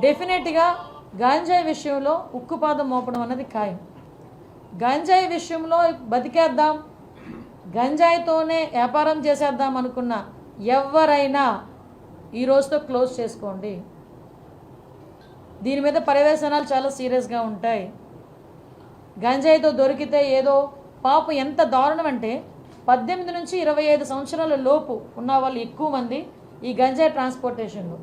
డెఫినెట్గా గాంజాయి విషయంలో ఉక్కుపాదం మోపడం అన్నది ఖాయం. గంజాయి విషయంలో బతికేద్దాం, గంజాయితోనే వ్యాపారం చేసేద్దాం అనుకున్న ఎవరైనా ఈ రోజుతో క్లోజ్ చేసుకోండి. దీని మీద పర్యవేక్షణాలు చాలా సీరియస్గా ఉంటాయి. గంజాయితో దొరికితే ఏదో పాపం ఎంత దారుణం అంటే 18 నుంచి 25 సంవత్సరాల లోపు ఉన్న వాళ్ళు ఎక్కువ మంది ఈ గంజాయి ట్రాన్స్పోర్టేషన్లో.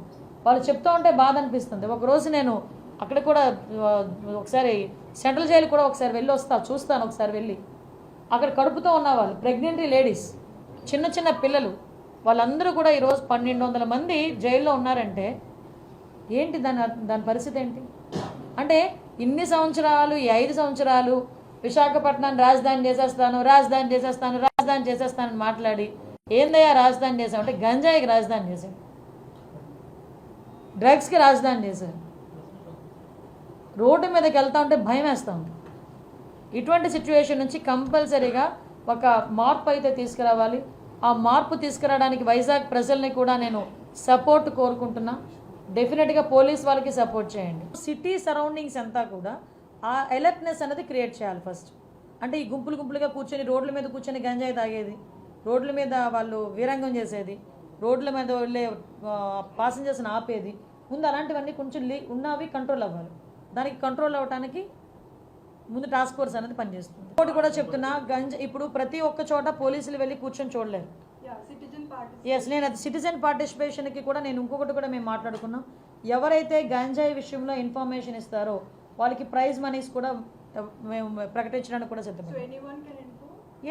వాళ్ళు చెప్తూ ఉంటే బాధ అనిపిస్తుంది. ఒకరోజు నేను అక్కడ కూడా ఒకసారి సెంట్రల్ జైలు కూడా ఒకసారి వెళ్ళి చూస్తాను ఒకసారి వెళ్ళి. అక్కడ కడుపుతో ఉన్న వాళ్ళు ప్రెగ్నెంట్ లేడీస్, చిన్న చిన్న పిల్లలు, వాళ్ళందరూ కూడా ఈరోజు 1200 మంది జైల్లో ఉన్నారంటే ఏంటి దాని పరిస్థితి ఏంటి అంటే, ఇన్ని సంవత్సరాలు ఈ 5 సంవత్సరాలు విశాఖపట్నాన్ని రాజధాని చేసేస్తానని మాట్లాడి ఏందయ్యా రాజధాని చేసామంటే గంజాయికి రాజధాని చేశాడు, డ్రగ్స్కి రాజధాని చేశారు. రోడ్డు మీదకి వెళ్తా ఉంటే భయం వేస్తూ ఉంది. ఇటువంటి సిచ్యువేషన్ నుంచి కంపల్సరీగా ఒక మార్పు అయితే తీసుకురావాలి. ఆ మార్పు తీసుకురావడానికి వైజాగ్ ప్రజల్ని కూడా నేను సపోర్ట్ కోరుకుంటున్నా. డెఫినెట్గా పోలీస్ వాళ్ళకి సపోర్ట్ చేయండి. సిటీ సరౌండింగ్స్ అంతా కూడా ఆ అలర్ట్నెస్ అనేది క్రియేట్ చేయాలి ఫస్ట్. అంటే ఈ గుంపులుగా కూర్చొని రోడ్ల మీద కూర్చొని గంజాయి తాగేది, రోడ్ల మీద వాళ్ళు వీరంగం చేసేది, రోడ్ల మీద వెళ్ళే పాసెంజర్స్ని ఆపేది, ముందు అలాంటివన్నీ కొంచెం ఉన్నవి కంట్రోల్ అవ్వాలి. దానికి కంట్రోల్ అవ్వడానికి ముందు టాస్క్ ఫోర్స్ అనేది పనిచేస్తుంది. ఒకటి కూడా చెప్తున్నా, ఇప్పుడు ప్రతి ఒక్క చోట పోలీసులు వెళ్ళి కూర్చొని చూడలేరు. నేను అది సిటిజన్ పార్టిసిపేషన్కి కూడా నేను ఇంకొకటి కూడా మేము మాట్లాడుకున్నాం. ఎవరైతే గంజాయి విషయంలో ఇన్ఫర్మేషన్ ఇస్తారో వాళ్ళకి ప్రైజ్ మనీస్ కూడా మేము ప్రకటించడానికి కూడా సిద్ధం.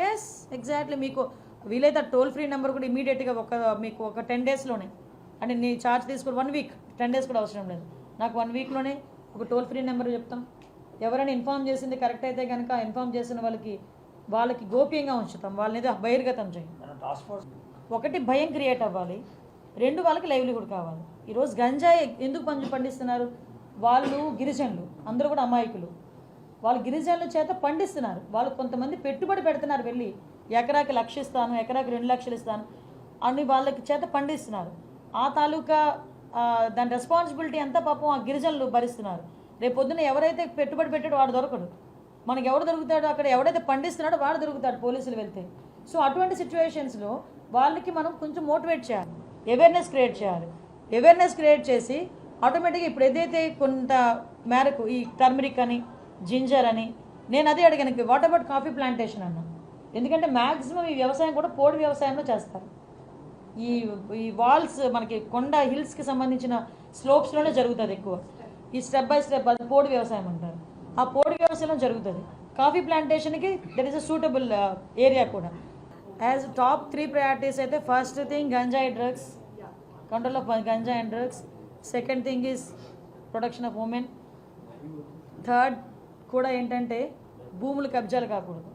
Yes, exactly. మీకు వీలైతే టోల్ ఫ్రీ నెంబర్ కూడా ఇమీడియట్గా మీకు ఒక 10 డేస్లోనే, అంటే నీ ఛార్జ్ తీసుకుని 1 వీక్, 10 డేస్ కూడా అవసరం లేదు, నాకు 1 వీక్లోనే ఒక టోల్ ఫ్రీ నెంబర్ చెప్తాం. ఎవరైనా ఇన్ఫామ్ చేసింది కరెక్ట్ అయితే కనుక ఇన్ఫామ్ చేసిన వాళ్ళకి గోప్యంగా ఉంచుతాం, వాళ్ళని బహిర్గతం చేయం. ఒకటి భయం క్రియేట్ అవ్వాలి, 2 వాళ్ళకి లైవ్లీహుడ్ కావాలి. ఈరోజు గంజాయి ఎందుకు పండిస్తున్నారు? వాళ్ళు గిరిజనులు, అందరూ కూడా అమాయకులు. వాళ్ళు గిరిజనుల చేత పండిస్తున్నారు. వాళ్ళు కొంతమంది పెట్టుబడి పెడుతున్నారు, వెళ్ళి ఎకరాకి 1 లక్ష ఇస్తాను, ఎకరాకి 2 లక్షలు ఇస్తాను అని వాళ్ళకి చేత పండిస్తున్నారు. ఆ తాలూకా దాని రెస్పాన్సిబిలిటీ అంతా పాపం ఆ గిరిజనులు భరిస్తున్నారు. రేపొద్దున ఎవరైతే పెట్టుబడి పెట్టాడో వాడు దొరకడు. మనకు ఎవడు దొరుకుతాడో, అక్కడ ఎవడైతే పండిస్తున్నాడో వాడు దొరుకుతాడు పోలీసులు వెళ్తే. సో అటువంటి సిచ్యువేషన్స్లో వాళ్ళకి మనం కొంచెం మోటివేట్ చేయాలి, అవేర్నెస్ క్రియేట్ చేయాలి. అవేర్నెస్ క్రియేట్ చేసి ఆటోమేటిక్గా ఇప్పుడు ఏదైతే కొంత మేరకు ఈ టర్మరిక్ అని, జింజర్ అని, నేను అదే అడిగాను, వాట్ అబౌట్ కాఫీ ప్లాంటేషన్ అన్నా. ఎందుకంటే మ్యాక్సిమం ఈ వ్యవసాయం కూడా పోడు వ్యవసాయంలో చేస్తారు. ఈ వాల్స్ మనకి కొండ హిల్స్కి సంబంధించిన స్లోప్స్లోనే జరుగుతుంది ఎక్కువ. ఈ స్టెప్ బై స్టెప్ అది పోడు వ్యవసాయం అంటారు. ఆ పోడు వ్యవసాయంలో జరుగుతుంది. కాఫీ ప్లాంటేషన్కి that is a suitable area కూడా. యాజ్ టాప్ 3 ప్రయారిటీస్ అయితే first thing ganja drugs, control of ganja and drugs. Second thing is protection of women. Third కూడా ఏంటంటే భూములు కబ్జాలు కాకూడదు.